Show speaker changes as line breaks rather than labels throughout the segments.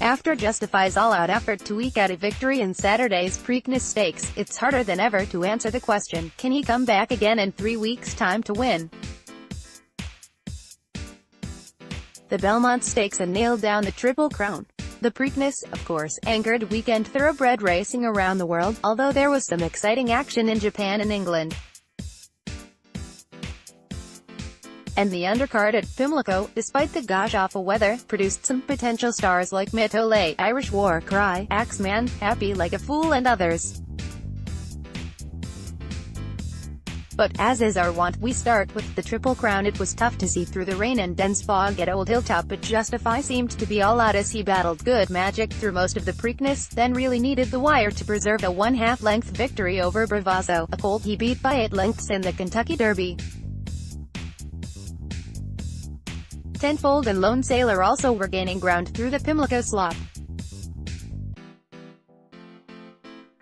After Justify's all-out effort to eke out a victory in Saturday's Preakness Stakes, it's harder than ever to answer the question, can he come back again in 3 weeks' time to win the Belmont Stakes and nail down the Triple Crown? The Preakness, of course, anchored weekend thoroughbred racing around the world, although there was some exciting action in Japan and England. And the undercard at Pimlico, despite the gosh-awful weather, produced some potential stars like Mitole, Irish War Cry, Axeman, Happy Like a Fool and others. But, as is our wont, we start with the Triple Crown. It was tough to see through the rain and dense fog at Old Hilltop, but Justify seemed to be all out as he battled good magic through most of the Preakness, then really needed the wire to preserve a 1/2 length victory over Bravazzo, a colt he beat by 8 lengths in the Kentucky Derby. Tenfold and Lone Sailor also were gaining ground through the Pimlico slop.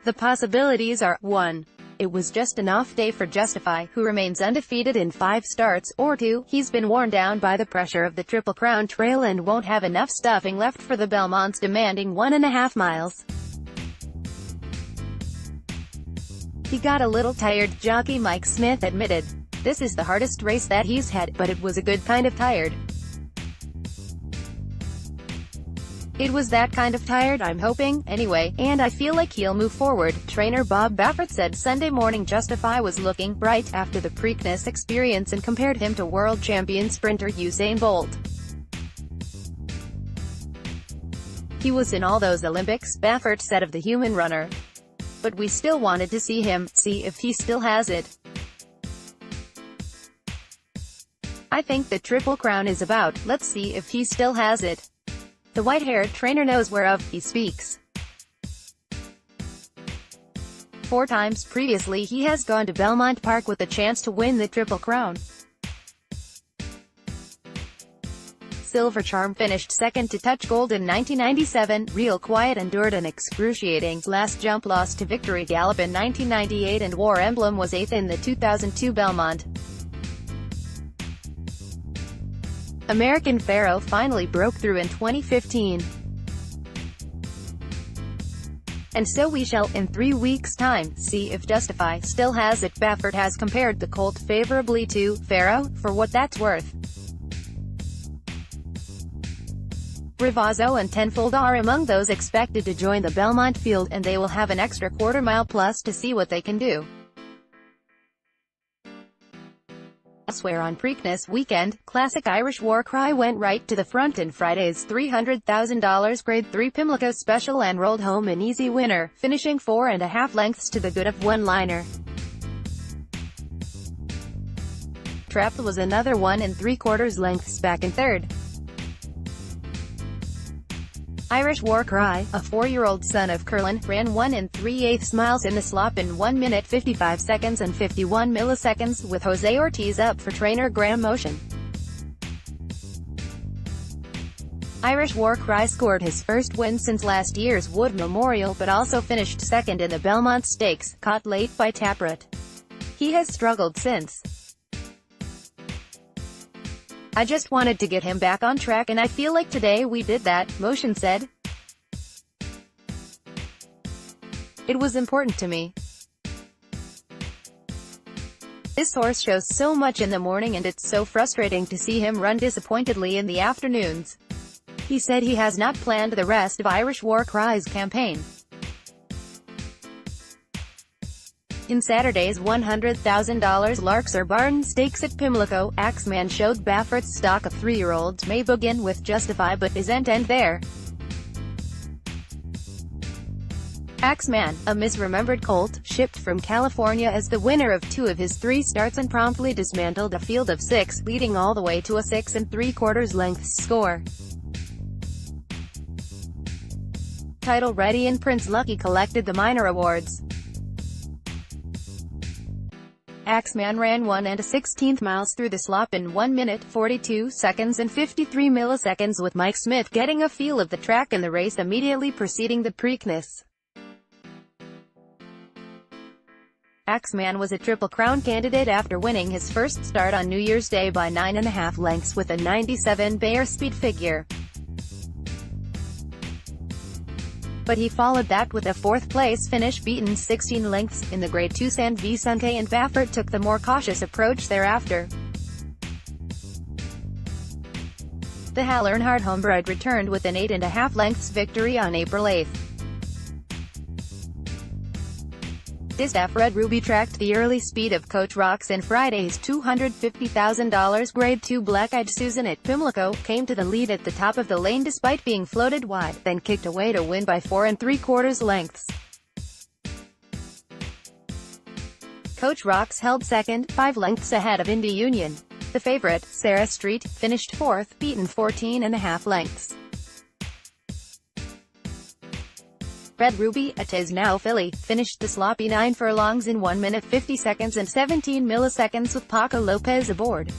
The possibilities are, 1. It was just an off day for Justify, who remains undefeated in 5 starts, or 2. He's been worn down by the pressure of the Triple Crown trail and won't have enough stuffing left for the Belmont's demanding 1.5 miles. He got a little tired, jockey Mike Smith admitted. This is the hardest race that he's had, but it was a good kind of tired. It was that kind of tired, I'm hoping, anyway, and I feel like he'll move forward, trainer Bob Baffert said Sunday morning. Justify was looking bright after the Preakness experience and compared him to world champion sprinter Usain Bolt. He was in all those Olympics, Baffert said of the human runner. But we still wanted to see him, see if he still has it. I think the Triple Crown is about, let's see if he still has it. The white-haired trainer knows whereof he speaks. 4 times previously he has gone to Belmont Park with a chance to win the Triple Crown. Silver Charm finished second to Touch Gold in 1997, Real Quiet endured an excruciating last jump loss to Victory Gallop in 1998 and War Emblem was 8th in the 2002 Belmont. American Pharaoh finally broke through in 2015. And so we shall, in 3 weeks' time, see if Justify still has it. Baffert has compared the colt favorably to Pharaoh, for what that's worth. Bravazzo and Tenfold are among those expected to join the Belmont field, and they will have an extra quarter-mile plus to see what they can do. Elsewhere on Preakness weekend, classic Irish War Cry went right to the front in Friday's $300,000 Grade 3 Pimlico Special and rolled home an easy winner, finishing 4.5 lengths to the good of one-liner. Trapped was another 1 3/4 lengths back in third. Irish War Cry, a 4-year-old son of Curlin, ran 1 3/8 miles in the slop in 1 minute 55 seconds and 51 milliseconds, with Jose Ortiz up for trainer Graham Motion. Irish War Cry scored his first win since last year's Wood Memorial but also finished second in the Belmont Stakes, caught late by Taproot. He has struggled since. I just wanted to get him back on track and I feel like today we did that, Motion said. It was important to me. This horse shows so much in the morning and it's so frustrating to see him run disappointedly in the afternoons. He said he has not planned the rest of Irish War Cry's campaign. In Saturday's $100,000 Larkser Barn Stakes at Pimlico, Axeman showed Baffert's stock of 3-year-olds may begin with Justify but isn't end there. Axeman, a misremembered colt, shipped from California as the winner of 2 of his 3 starts and promptly dismantled a field of 6, leading all the way to a 6 3/4 lengths score. Title Ready and Prince Lucky collected the minor awards. Axeman ran 1 1/16 miles through the slop in 1 minute, 42 seconds and 53 milliseconds, with Mike Smith getting a feel of the track in the race immediately preceding the Preakness. Axeman was a Triple Crown candidate after winning his first start on New Year's Day by 9.5 lengths with a 97 Bear speed figure. but he followed that with a fourth-place finish, beaten 16 lengths, in the Grade 2 San Vicente, and Baffert took the more cautious approach thereafter. The Hal Earnhardt homebred returned with an 8.5 lengths victory on April 8. This Red Ruby tracked the early speed of Coach Rocks in Friday's $250,000 Grade 2 Black-Eyed Susan at Pimlico, came to the lead at the top of the lane despite being floated wide, then kicked away to win by 4 3/4 lengths. Coach Rocks held second, 5 lengths ahead of Indy Union. The favorite, Sarah Street, finished fourth, beaten 14.5 lengths. Red Ruby, a Tis Now filly, finished the sloppy 9 furlongs in 1 minute 50 seconds and 17 milliseconds with Paco Lopez aboard.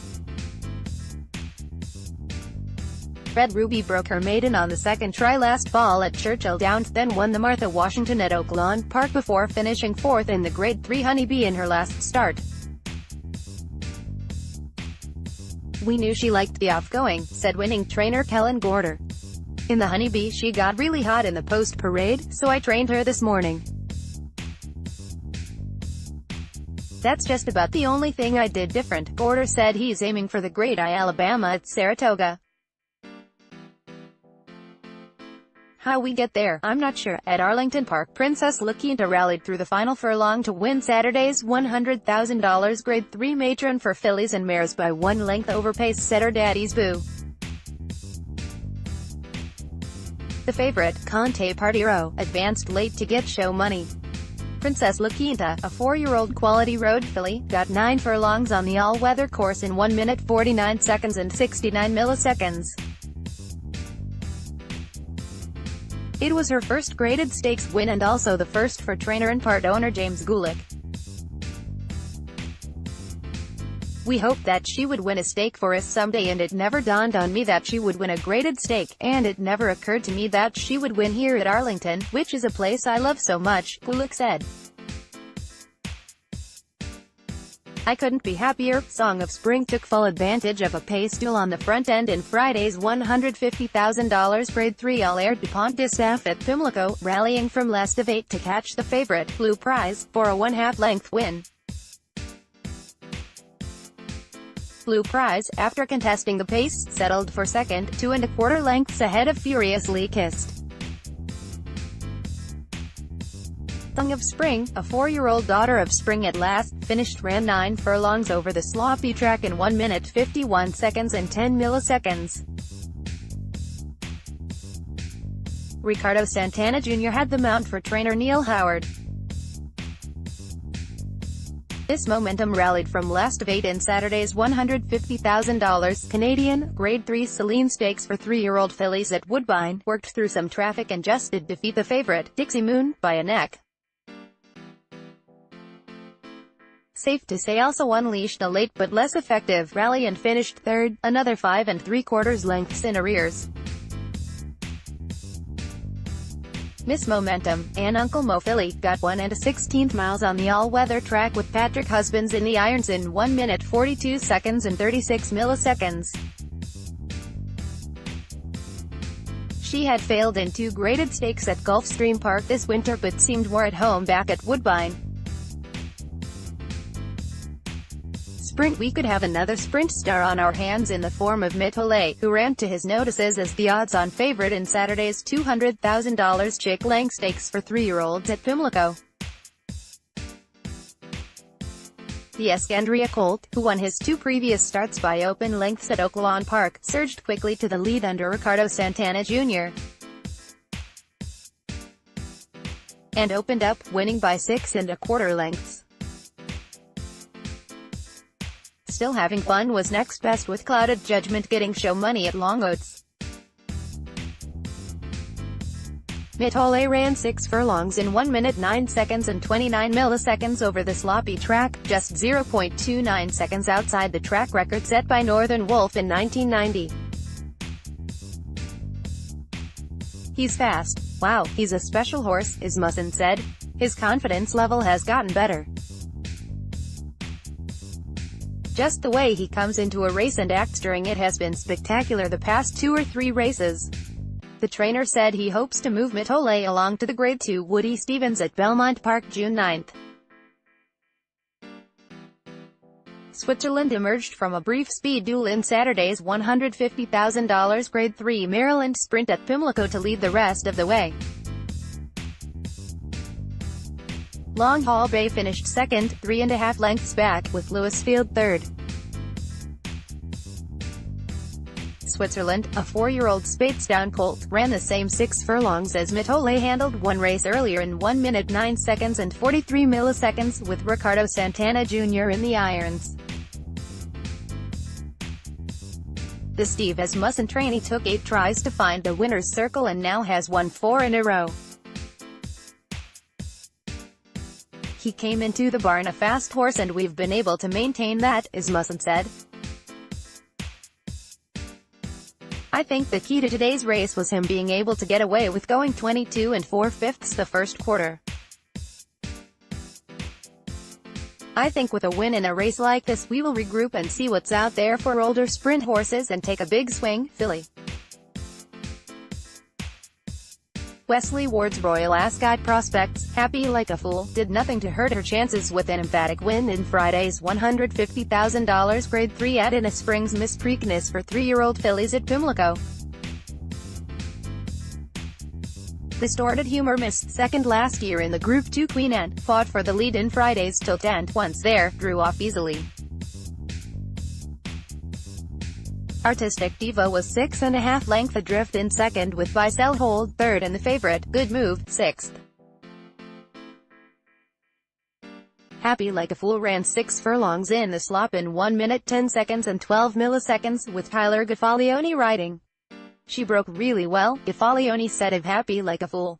Red Ruby broke her maiden on the second try last fall at Churchill Downs, then won the Martha Washington at Oaklawn Park before finishing fourth in the Grade 3 Honeybee in her last start. "We knew she liked the off-going," said winning trainer Kellen Gorder. "In the Honeybee she got really hot in the post-parade, so I trained her this morning. That's just about the only thing I did different." Gorder said he's aiming for the Grade I Alabama at Saratoga. "How we get there, I'm not sure." At Arlington Park, Princess La Quinta rallied through the final furlong to win Saturday's $100,000 Grade 3 matron for fillies and mares by 1 length over pace setter Daddy's Boo. The favorite, Conte Partiro, advanced late to get show money. Princess La Quinta, a 4-year-old quality road filly, got 9 furlongs on the all-weather course in 1 minute 49 seconds and 69 milliseconds. It was her first graded stakes win and also the first for trainer and part owner James Gulick. "We hoped that she would win a stake for us someday, and it never dawned on me that she would win a graded stake, and it never occurred to me that she would win here at Arlington, which is a place I love so much," Gulick said. "I couldn't be happier." Song of Spring took full advantage of a pace duel on the front end in Friday's $150,000 Grade 3 All-Air DuPont Dissaf at Pimlico, rallying from last of 8 to catch the favorite, Blue Prize, for a 1/2 length win. Blue Prize, after contesting the pace, settled for second, 2 1/4 lengths ahead of Furiously Kissed. Song of Spring, a 4-year-old daughter of Spring at Last, ran 9 furlongs over the sloppy track in 1 minute 51 seconds and 10 milliseconds. Ricardo Santana Jr. had the mount for trainer Neil Howard. This momentum rallied from last of 8 in Saturday's $150,000 Canadian Grade 3 Celine Stakes for 3-year-old fillies at Woodbine, worked through some traffic and just did defeat the favorite, Dixie Moon, by a neck. Safe to say also unleashed a late but less effective rally and finished third, another 5 3/4 lengths in arrears. Miss Momentum, an Uncle Mo filly, got 1 1/16 miles on the all-weather track with Patrick Husbands in the irons in 1 minute 42 seconds and 36 milliseconds. She had failed in 2 graded stakes at Gulfstream Park this winter but seemed more at home back at Woodbine. Sprint. We could have another sprint star on our hands in the form of Mitole, who ran to his notices as the odds-on favorite in Saturday's $200,000 Chick Lang Stakes for 3-year-olds at Pimlico. The Escandria colt, who won his 2 previous starts by open lengths at Oaklawn Park, surged quickly to the lead under Ricardo Santana Jr. and opened up, winning by 6 1/4 lengths. Still Having Fun was next best with Clouded Judgment getting show money at Longoats. Mitole ran 6 furlongs in 1 minute 9 seconds and 29 milliseconds over the sloppy track, just 0.29 seconds outside the track record set by Northern Wolf in 1990. "He's fast. Wow, he's a special horse," Ismussen said. "His confidence level has gotten better. Just the way he comes into a race and acts during it has been spectacular the past 2 or 3 races. The trainer said he hopes to move Mitole along to the Grade 2 Woody Stevens at Belmont Park June 9. Switzerland emerged from a brief speed duel in Saturday's $150,000 Grade 3 Maryland Sprint at Pimlico to lead the rest of the way. Long Haul Bay finished second, 3.5 lengths back, with Louisfield third. Switzerland, a 4-year-old Speightstown colt, ran the same 6 furlongs as Mitole handled one race earlier in 1 minute 9 seconds and 43 milliseconds, with Ricardo Santana Jr. in the irons. The Steve Asmussen trainee took 8 tries to find the winner's circle and now has won 4 in a row. He came into the barn a fast horse and we've been able to maintain that, Asmussen said. I think the key to today's race was him being able to get away with going 22 4/5 the first quarter. I think with a win in a race like this we will regroup and see what's out there for older sprint horses and take a big swing, filly. Wesley Ward's Royal Ascot Prospects, Happy Like a Fool, did nothing to hurt her chances with an emphatic win in Friday's $150,000 Grade 3 at Innis Springs Miss Preakness for 3-year-old fillies at Pimlico. Distorted Humor missed second last year in the Group 2 Queen Anne, fought for the lead in Friday's tilt and, once there, drew off easily. Artistic Diva was 6.5 length adrift in second with Buy Sell Hold third and the favorite, Good Move, sixth. Happy Like a Fool ran 6 furlongs in the slop in 1 minute 10 seconds and 12 milliseconds, with Tyler Gaffalione riding. She broke really well, Gaffalione said of Happy Like a Fool.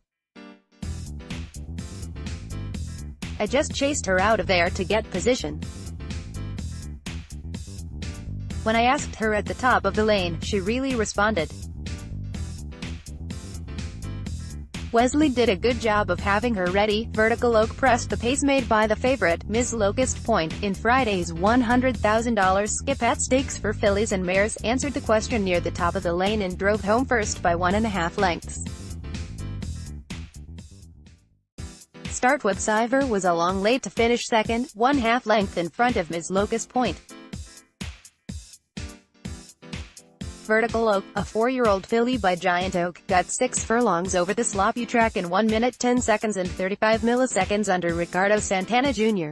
I just chased her out of there to get position. When I asked her at the top of the lane, she really responded. Wesley did a good job of having her ready. Vertical Oak pressed the pace made by the favorite, Ms. Locust Point, in Friday's $100,000 Skip at Stakes for fillies and mares, answered the question near the top of the lane and drove home first by 1.5 lengths. Start Whip Siver was a long late to finish second, 1/2 length in front of Ms. Locust Point. Vertical Oak, a 4-year-old filly by Giant Oak, got 6 furlongs over the sloppy track in 1 minute 10 seconds and 35 milliseconds under Ricardo Santana Jr.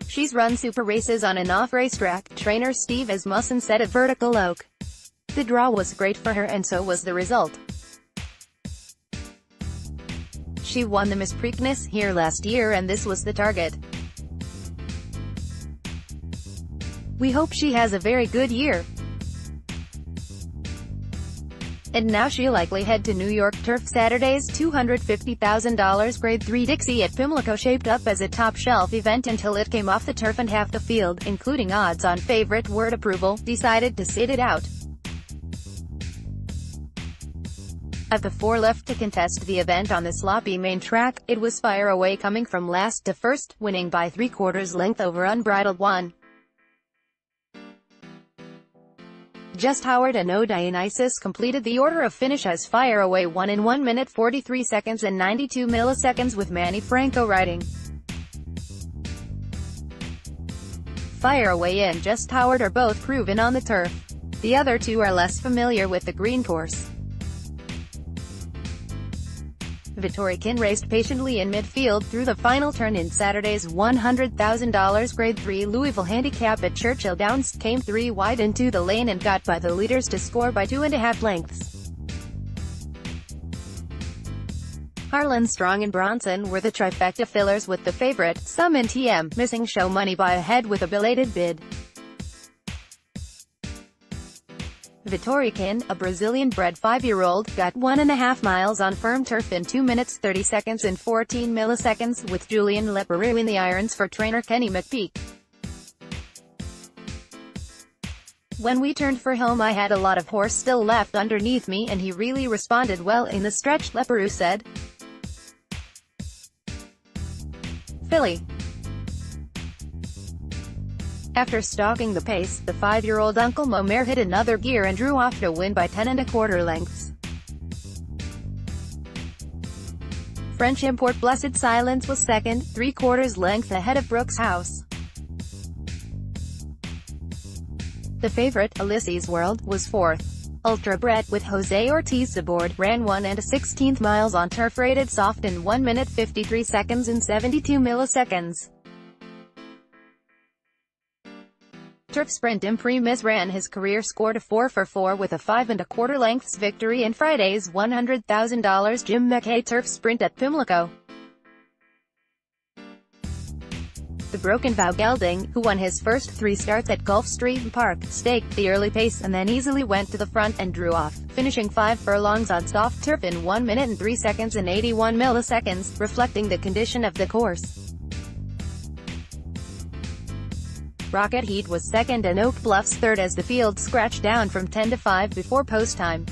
She's run super races on and off racetrack, trainer Steve Asmussen said at Vertical Oak. The draw was great for her and so was the result. She won the Miss Preakness here last year and this was the target. We hope she has a very good year. And now she'll likely head to New York Turf. Saturday's $250,000 Grade 3 Dixie at Pimlico shaped up as a top-shelf event until it came off the turf and half the field, including odds-on favorite Word Approval, decided to sit it out. Of the 4 left to contest the event on the sloppy main track, it was Fire Away coming from last to first, winning by 3/4 length over Unbridled One. Just Howard and O Dionysus completed the order of finish as Fire Away won in 1 minute 43 seconds and 92 milliseconds with Manny Franco riding. Fire Away and Just Howard are both proven on the turf. The other two are less familiar with the green course. Vitorikin raced patiently in midfield through the final turn in Saturday's $100,000 Grade 3 Louisville Handicap at Churchill Downs, came 3 wide into the lane and got by the leaders to score by 2.5 lengths. Harlan, Strong and Bronson were the trifecta fillers with the favorite, Some and TM, missing show money by a head with a belated bid. Vitorikin, a Brazilian-bred 5-year-old, got 1.5 miles on firm turf in 2 minutes 30 seconds and 14 milliseconds, with Julian Leperoux in the irons for trainer Kenny McPeak. When we turned for home I had a lot of horse still left underneath me and he really responded well in the stretch, Leperoux said. Filly. After stalking the pace, the 5-year-old Uncle Mo mare hit another gear and drew off to win by 10¼ lengths. French import Blessed Silence was second, 3/4 length ahead of Brooks House. The favorite, Ulysses World, was fourth. Ultrabred, with Jose Ortiz aboard, ran 1 1/16 miles on turf rated soft in 1 minute 53 seconds and 72 milliseconds. Turf sprint Preakness ran his career score to 4 for 4 with a 5¼ lengths victory in Friday's $100,000 Jim McKay Turf Sprint at Pimlico. The Broken Vow gelding, who won his first 3 starts at Gulfstream Park, staked the early pace and then easily went to the front and drew off, finishing 5 furlongs on soft turf in 1 minute 3 seconds and 81 milliseconds, reflecting the condition of the course. Rocket Heat was second and Oak Bluffs third as the field scratched down from 10 to 5 before post time.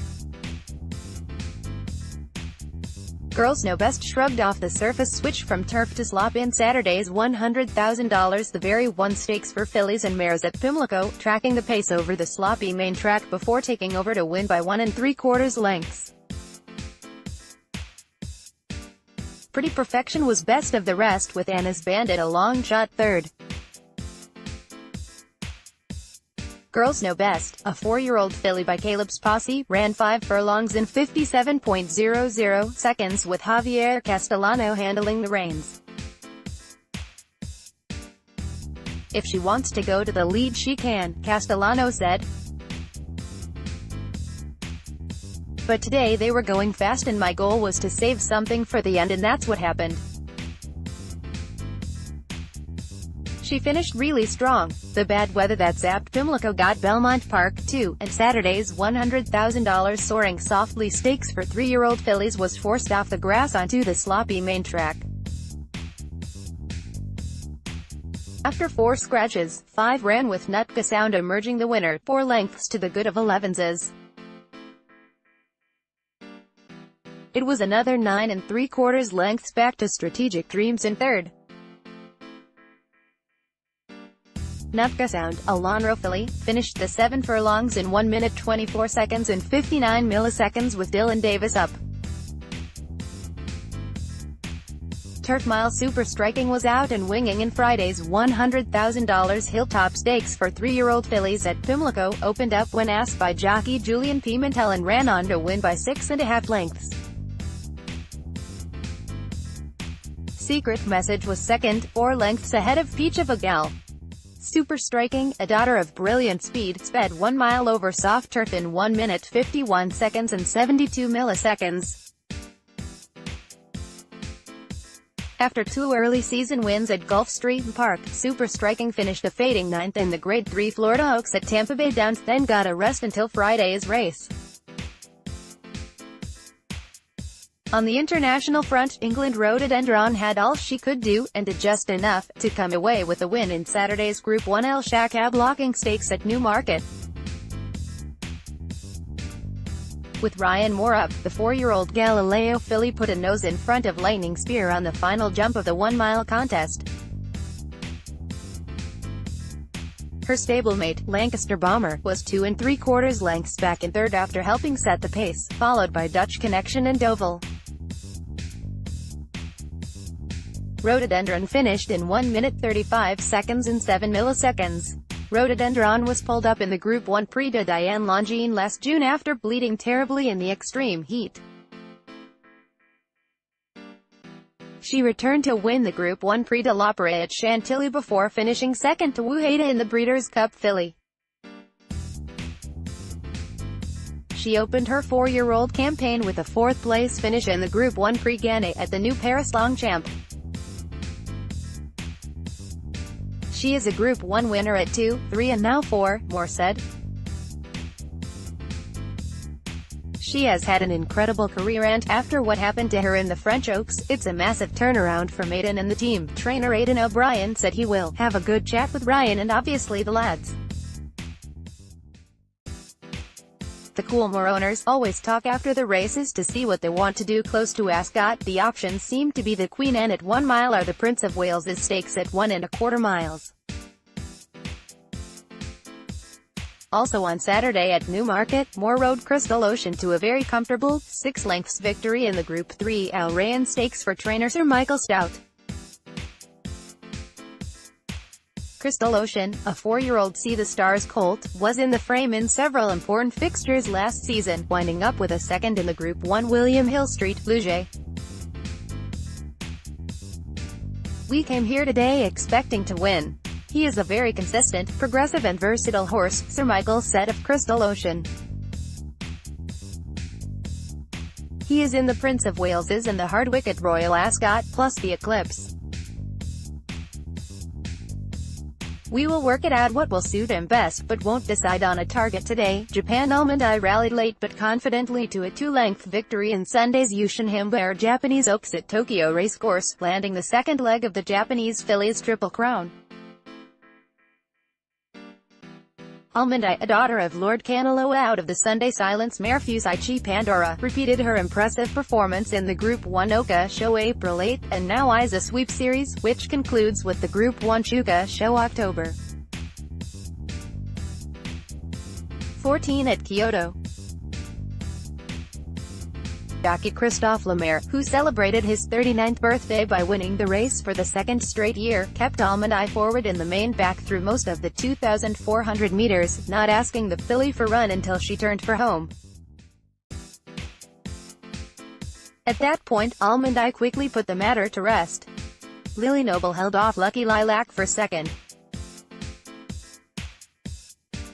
Girls Know Best shrugged off the surface switch from turf to slop in Saturday's $100,000 the Very One Stakes for fillies and mares at Pimlico, tracking the pace over the sloppy main track before taking over to win by 1 3/4 lengths. Pretty Perfection was best of the rest, with Anna's Bandit a long shot third. Girls Know Best, a 4-year-old filly by Caleb's Posse, ran 5 furlongs in 57.00 seconds with Javier Castellano handling the reins. If she wants to go to the lead she can, Castellano said. But today they were going fast and my goal was to save something for the end and that's what happened. She finished really strong. The bad weather that zapped Pimlico got Belmont Park too, and Saturday's $100,000 Soaring Softly Stakes for 3-year-old fillies was forced off the grass onto the sloppy main track. After 4 scratches, 5 ran with Nutka Sound emerging the winner, 4 lengths to the good of 11's. It was another 9 3/4 lengths back to Strategic Dreams in third. Nutka Sound, a Lonhro filly, finished the 7 furlongs in 1 minute 24 seconds and 59 milliseconds with Dylan Davis up. Turf Mile Super Striking was out and winging in Friday's $100,000 Hilltop Stakes for 3-year-old fillies at Pimlico, opened up when asked by jockey Julian P. Mitole and ran on to win by 6½ lengths. Secret Message was second, 4 lengths ahead of Peach of a Gal. Super Striking, a daughter of Brilliant Speed, sped 1 mile over soft turf in 1 minute 51 seconds and 72 milliseconds. After 2 early season wins at Gulfstream Park, Super Striking finished a fading 9th in the Grade 3 Florida Oaks at Tampa Bay Downs, then got a rest until Friday's race. On the international front, England Rhododendron had all she could do, and did just enough, to come away with a win in Saturday's Group 1 El Shakab Locking Stakes at Newmarket. With Ryan Moore up, the 4-year-old Galileo filly put a nose in front of Lightning Spear on the final jump of the 1-mile contest. Her stablemate, Lancaster Bomber, was 2 3/4 lengths back in third after helping set the pace, followed by Dutch Connection and Deauville. Rhododendron finished in 1 minute 35 seconds and 7 milliseconds. Rhododendron was pulled up in the Group 1 Prix de Diane Longines last June after bleeding terribly in the extreme heat. She returned to win the Group 1 Prix de l'Opéra at Chantilly before finishing second to Wuheda in the Breeders' Cup Filly. She opened her 4-year-old campaign with a 4th-place finish in the Group 1 Prix Gannet at the new Paris Longchamp. She is a Group 1 winner at 2, 3 and now 4, Moore said. She has had an incredible career and, after what happened to her in the French Oaks, it's a massive turnaround for Maiden and the team. Trainer Aidan O'Brien said he will have a good chat with Ryan and obviously the lads. The Coolmore owners always talk after the races to see what they want to do close to Ascot. The options seem to be the Queen Anne at 1 mile or the Prince of Wales's Stakes at 1 1/4 miles. Also on Saturday at Newmarket, Moore rode Crystal Ocean to a very comfortable 6 lengths victory in the Group 3 Al Stakes for trainer Sir Michael Stoute. Crystal Ocean, a 4-year-old See the Stars colt, was in the frame in several important fixtures last season, winding up with a second in the Group 1 William Hill Street Luge. "We came here today expecting to win. He is a very consistent, progressive and versatile horse," Sir Michael said of Crystal Ocean. "He is in the Prince of Wales's and the Hardwicket Royal Ascot, plus the Eclipse. We will work it out what will suit him best, but won't decide on a target today." Japan Almond Eye rallied late but confidently to a 2-length victory in Sunday's Yushin Japanese Oaks at Tokyo Racecourse, landing the second leg of the Japanese fillies' Triple Crown. Almond Eye, a daughter of Lord Kanaloa out of the Sunday Silence mare Fusaichi Pandora, repeated her impressive performance in the Group 1 Oka show April 8, and now eyes a sweep series, which concludes with the Group 1 Chuka show October 14 at Kyoto. Jockey Christophe Lemaire, who celebrated his 39th birthday by winning the race for the second straight year, kept Almond Eye forward in the main back through most of the 2,400 meters, not asking the filly for run until she turned for home. At that point, Almond Eye quickly put the matter to rest. Lily Noble held off Lucky Lilac for second.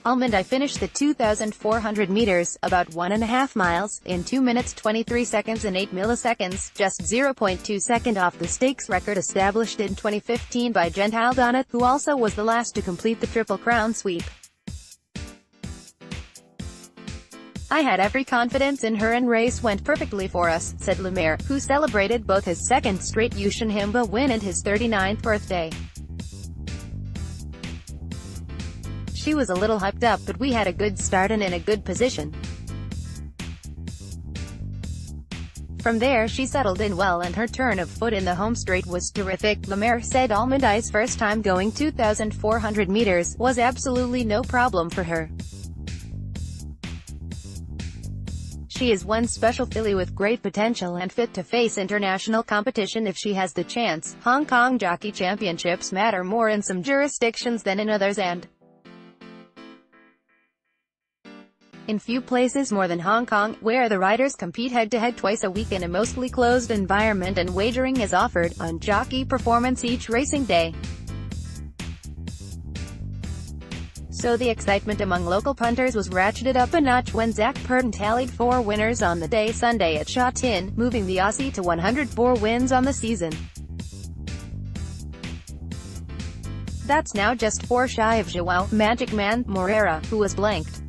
Almond Eye finished the 2,400 meters, about 1.5 miles, in 2 minutes 23 seconds and 8 milliseconds, just 0.2 seconds off the stakes record established in 2015 by Gentile Donna, who also was the last to complete the Triple Crown sweep. "I had every confidence in her and race went perfectly for us," said Lemaire, who celebrated both his second straight Yushin Himba win and his 39th birthday. "She was a little hyped up, but we had a good start and in a good position. From there she settled in well and her turn of foot in the home straight was terrific." Lemaire said Almond Eye's first time going 2,400 meters was absolutely no problem for her. "She is one special filly with great potential and fit to face international competition if she has the chance. Hong Kong Jockey Championships matter more in some jurisdictions than in others and in few places more than Hong Kong, where the riders compete head-to-head twice a week in a mostly closed environment and wagering is offered on jockey performance each racing day. So the excitement among local punters was ratcheted up a notch when Zach Purton tallied 4 winners on the day Sunday at Sha Tin, moving the Aussie to 104 wins on the season. That's now just 4 shy of Joao Magic Man Moreira, who was blanked.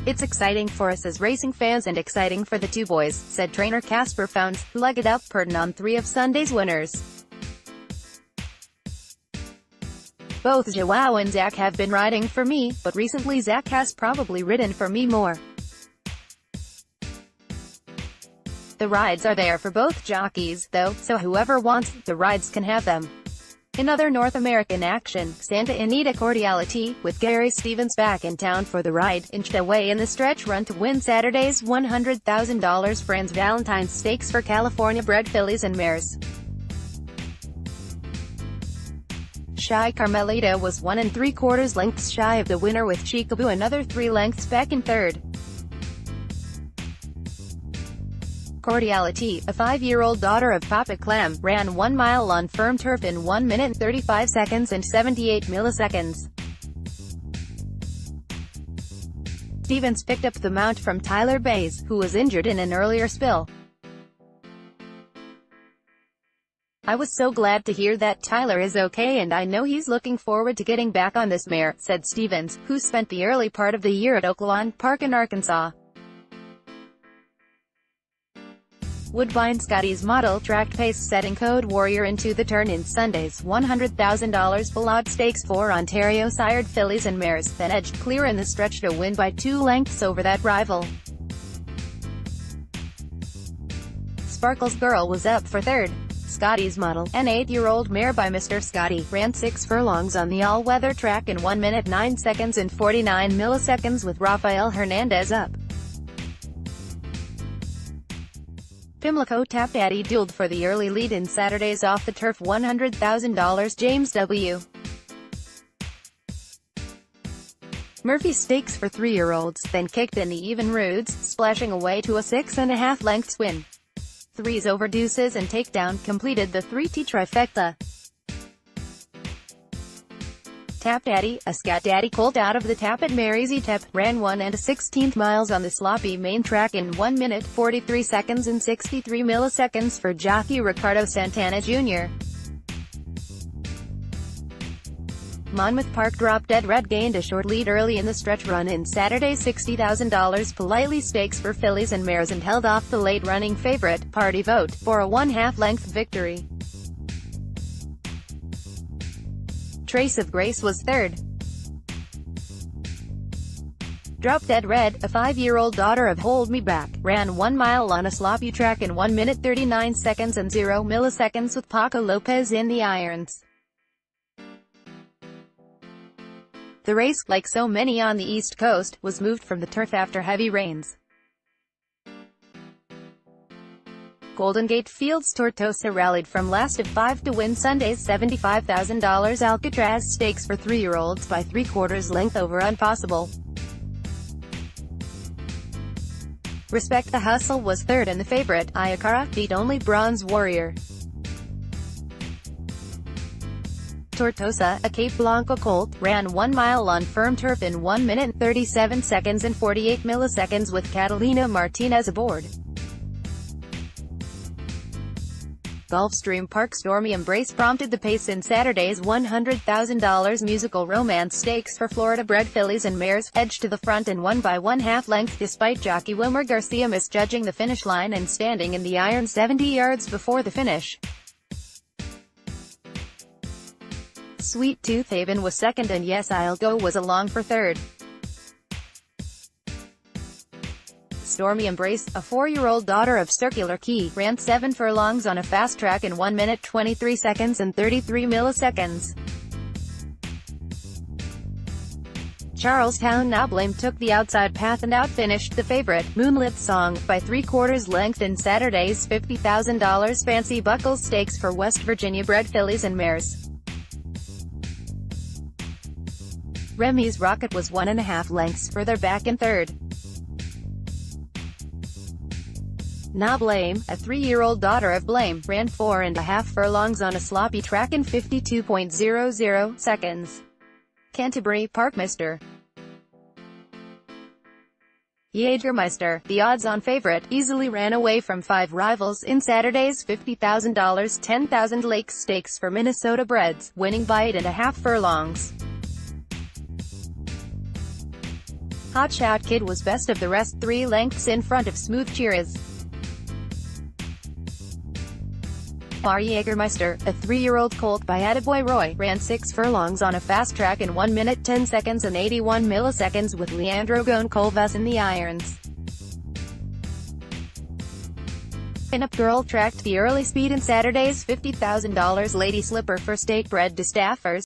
"It's exciting for us as racing fans and exciting for the two boys," said trainer Casper Founds, who legged up Purton on 3 of Sunday's winners. "Both Joao and Zach have been riding for me, but recently Zach has probably ridden for me more. The rides are there for both jockeys, though, so whoever wants the rides can have them." In other North American action, Santa Anita Cordiality, with Gary Stevens back in town for the ride, inched away in the stretch run to win Saturday's $100,000 Friends Valentine's Stakes for California-bred fillies and mares. Shy Carmelita was 1 3/4 lengths shy of the winner, with Chicaboo another 3 lengths back in third. Cordiality, a 5-year-old daughter of Papa Clem, ran 1 mile on firm turf in 1 minute 35 seconds and 78 milliseconds. Stevens picked up the mount from Tyler Bays, who was injured in an earlier spill. "I was so glad to hear that Tyler is okay and I know he's looking forward to getting back on this mare," said Stevens, who spent the early part of the year at Oaklawn Park in Arkansas. Woodbine Scotty's model tracked pace-setting Code Warrior into the turn in Sunday's $100,000 full-out stakes for Ontario-sired fillies and mares, then edged clear in the stretch to win by 2 lengths over that rival. Sparkles Girl was up for third. Scotty's Model, an 8-year-old mare by Mr. Scotty, ran 6 furlongs on the all-weather track in 1 minute 9 seconds and 49 milliseconds with Rafael Hernandez up. Pimlico Tap Daddy dueled for the early lead in Saturday's off-the-turf $100,000 James W. Murphy Stakes for 3-year-olds, then kicked in the even roads, splashing away to a 6.5 lengths win. Threes over deuces and takedown completed the 3T trifecta. Tap Daddy, a Scott Daddy colt out of the Tap at Mary's Tep, ran 1 1/16 miles on the sloppy main track in 1 minute 43 seconds and 63 milliseconds for jockey Ricardo Santana Jr. Monmouth Park Drop Dead Red gained a short lead early in the stretch run in Saturday's $60,000 Politely Stakes for fillies and mares and held off the late-running favorite, Party Vote, for a 1/2 length victory. Trace of Grace was third. Drop Dead Red, a 5-year-old daughter of Hold Me Back, ran 1 mile on a sloppy track in 1 minute 39 seconds and 0 milliseconds with Paco Lopez in the irons. The race, like so many on the East Coast, was moved from the turf after heavy rains. Golden Gate Field's Tortosa rallied from last of 5 to win Sunday's $75,000 Alcatraz Stakes for 3-year-olds by 3/4 length over Impossible. Respect the Hustle was third and the favorite, Ayakara, beat only Bronze Warrior. Tortosa, a Cape Blanco colt, ran 1 mile on firm turf in 1 minute 37 seconds and 48 milliseconds with Catalina Martinez aboard. Gulfstream Park Stormy Embrace prompted the pace in Saturday's $100,000 musical romance stakes for Florida-bred fillies and mares, edged to the front and won by 1/2 length despite jockey Wilmer Garcia misjudging the finish line and standing in the iron 70 yards before the finish. Sweet Tooth Haven was second and Yes I'll Go was along for third. Stormy Embrace, a 4-year-old daughter of Circular Key, ran 7 furlongs on a fast track in 1 minute 23 seconds and 33 milliseconds. Charlestown Now Blame took the outside path and outfinished the favorite, Moonlit Song, by 3/4 length in Saturday's $50,000 Fancy Buckles Stakes for West Virginia-bred fillies and mares. Remy's Rocket was 1.5 lengths further back in third. Na Blame, a 3-year-old daughter of Blame, ran 4.5 furlongs on a sloppy track in 52.00 seconds. Canterbury Park Mr. Jägermeister, the odds-on favorite, easily ran away from 5 rivals in Saturday's $50,000 10,000 Lakes Stakes for Minnesota breds, winning by 8.5 furlongs. Hot Shot Kid was best of the rest, 3 lengths in front of Smooth Cheers. Mar Jägermeister, a 3-year-old colt by Attaboy Roy, ran 6 furlongs on a fast track in 1 minute 10 seconds and 81 milliseconds with Leandro Goncalves in the irons. Pin-Up Girl tracked the early speed in Saturday's $50,000 Lady Slipper for state bred to staffers.